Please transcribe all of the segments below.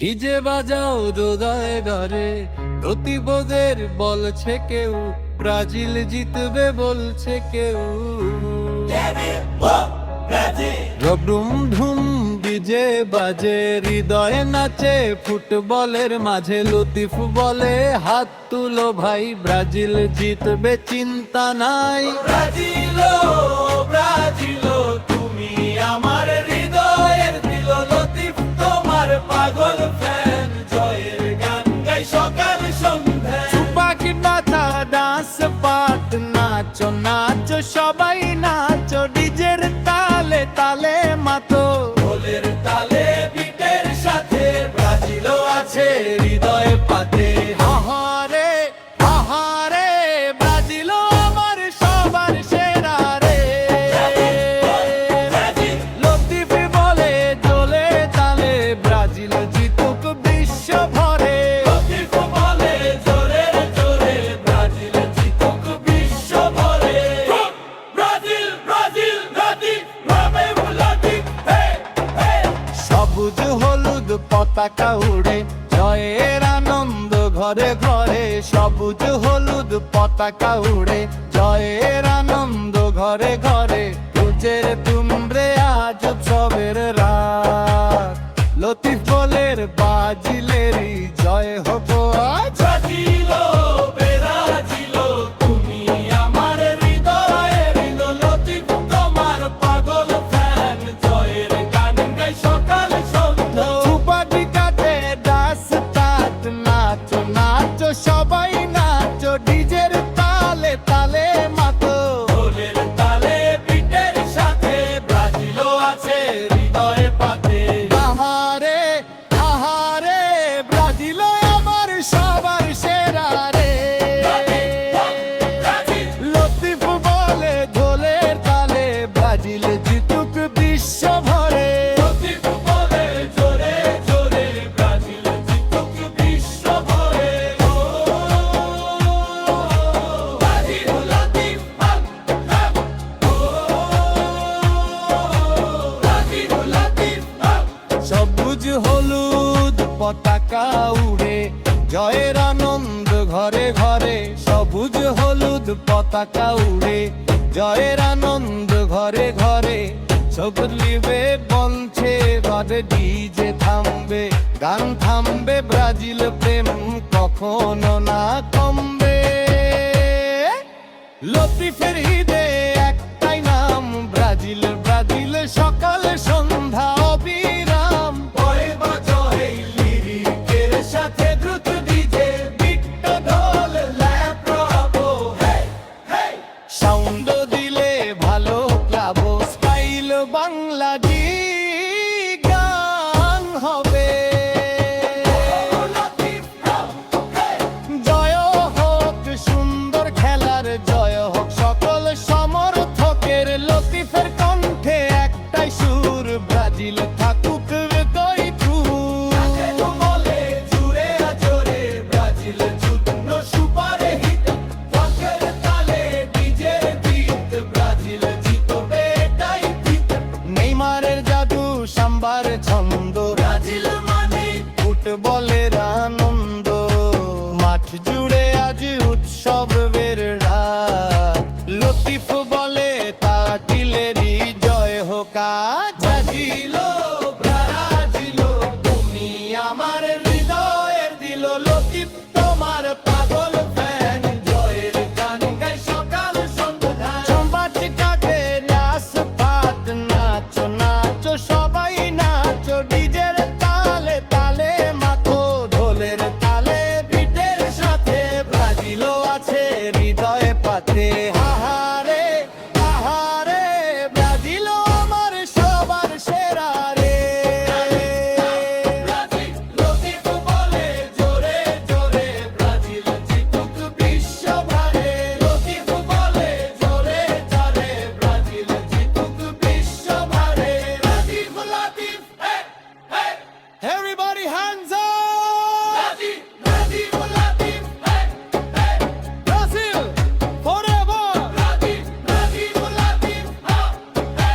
DJ বাজাও হৃদয় ঘরে, প্রতিবোধের বলছে কেউ, ব্রাজিল জিতবে বলছে কেউ। রবরুম ধুম ডিজে বাজে, হৃদয়ে নাচে ফুটবলের মাঝে। লতিফ বলে হাত তুলো ভাই, ব্রাজিল জিতবে চিন্তা নাই। ব্রাজিল ব্রাজিল তুমি আমার হৃদয়ের দিল, লতিফ তোমার পাগল ফ্যান, জয়ের গান গাই সকাল সন্ধ্যা। পাখি মাথা ডান্স পাট, নাচো নাচো সবাই নাচো, ডিজের তালে তালে মাতো। ঢোলের তালে বিটের সাথে ব্রাজিলও আছে হৃদয় পাতে। আহারে আহারে, ব্রাজিল আমার সবার সেরা রে। লতিফ বলে দোলে তালে, ব্রাজিল জিতুক বিশ্ব ভরে। লতিফ বলে জোরে জোরে, ব্রাজিল জিতুক বিশ্ব ভরে। ব্রাজিল ব্রাজিল লতিফ লতিফ লতিফ, হে হে। সবুজ হলুদ পতাকা উড়ে, জয়ের আনন্দ ঘরে ঘরে। সবুজ হলুদ পতাকা উড়ে, জয়ের আনন্দ ঘরে ঘরে। তুজের তুমরে আজ উৎসবের রাত, লতিফ বলের ব্রাজিলেরই জয় হোক আজ। ব্রাজিল ব্রাজিল তুমি আমার হৃদয়ের দিল, লতিফ তোমার পাগল ফ্যান, জয়ের গান গাই সকাল সন্ধ্যা। সুপারি কাটে ডাস তাত, নাচো নাচো সবাই নাচো, ডিজের তালে তালে মাতো। ঢোলের তালে বিটের সাথে ব্রাজিলও আছে হৃদয় পাতে। আহারে আহারে, ব্রাজিল আমার সবার সেরা রে। ব্রাজিল লতিফ বলে ঢোলের তালে, ব্রাজিল জিতুক বিশ্ব ভরে। লতিফ বলে জোরে জোরে, ব্রাজিল জিতুক বিশ্ব ভরে। ও ব্রাজিল লতিফ হাম হাম, ও ব্রাজিল লতিফ হাম। সবুজ হলুদ পতাকা উড়ে, জয়ের আনন্দ ঘরে ঘরে। সবুজ হলুদ পতাকা উড়ে, জয়ের আনন্দ ঘরে ঘরে। সবলিবে বলছে বাজে ডিজে থামবে, গান থামবে, ব্রাজিল প্রেম কখনো না কমবে। লতিফের হৃদে একটাই নাম, ব্রাজিল ব্রাজিল সকাল সন্ধ্যা অবিরাম। বয়ে বাজো এই লিরিকের সাথে দ্রুত ডিজে, বিটটা ঢোল ল্যাপ রহাবো, হে হে। সাউন্ড দিলে ভালো ক্লাব, স্টাইল বাংলা জি গান হবে। লতিফ হাম, হে। জয় হোক সুন্দর খেলার, জয় হোক সকল সমর্থকের। লতিফের কণ্ঠে একটাই সুর, ব্রাজিল থাকুক হৃদয় ফুল। বলে জুড়ে আজরে, ব্রাজিল যুদ্ধ সুপার হিট, ফাঁকের তালে ডিজের বিট, ব্রাজিল জিতবে এটাই ফিট। নেইমারের জাদু, সাম্বার ছন্দ, ব্রাজিল মানে ফুটবলের আনন্দ। মাঠ জুড়ে আজ উৎসবের রাত, লতিফ বলে তাটিলেরই জয় হোক আজ। ব্রাজিল ব্রাজিল তুমি আমার হৃদয়ের দিল, লতিফ তোমার পাগল ফ্যান, জয়ের গান গাই সকাল সন্ধ্যা। সংবাদ কাটে রাস পাত, নাচো নাচো সবাই নাচো, ডিজের তালে তালে মাথো। ঢোলের তালে বিটের সাথে, ব্রাজিলও আছে হৃদয়ে পাতে। আহারে আহারে, ব্রাজিল আমার সবার সেরা রে। ব্রাজিল লতিফ বলে জোরে জোরে, ব্রাজিল জিতুক বিশ্ব ভরে। লতিফ বলে জোরে জোরে, ব্রাজিল জিতুক বিশ্ব ভরে। লতিফ লতিফ, হে হে। Everybody hands up! Brazil Brazil Latif, হে হে। Brazil forever! Brazil Brazil Latif, হাম হে।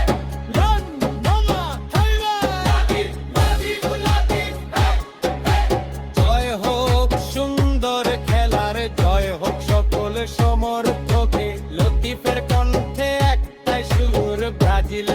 Run, Mama, Thailand! Brazil Brazil Latif, হে সমর্থকে লতিফের কণ্ঠে একটাই সুর ব্রাজিল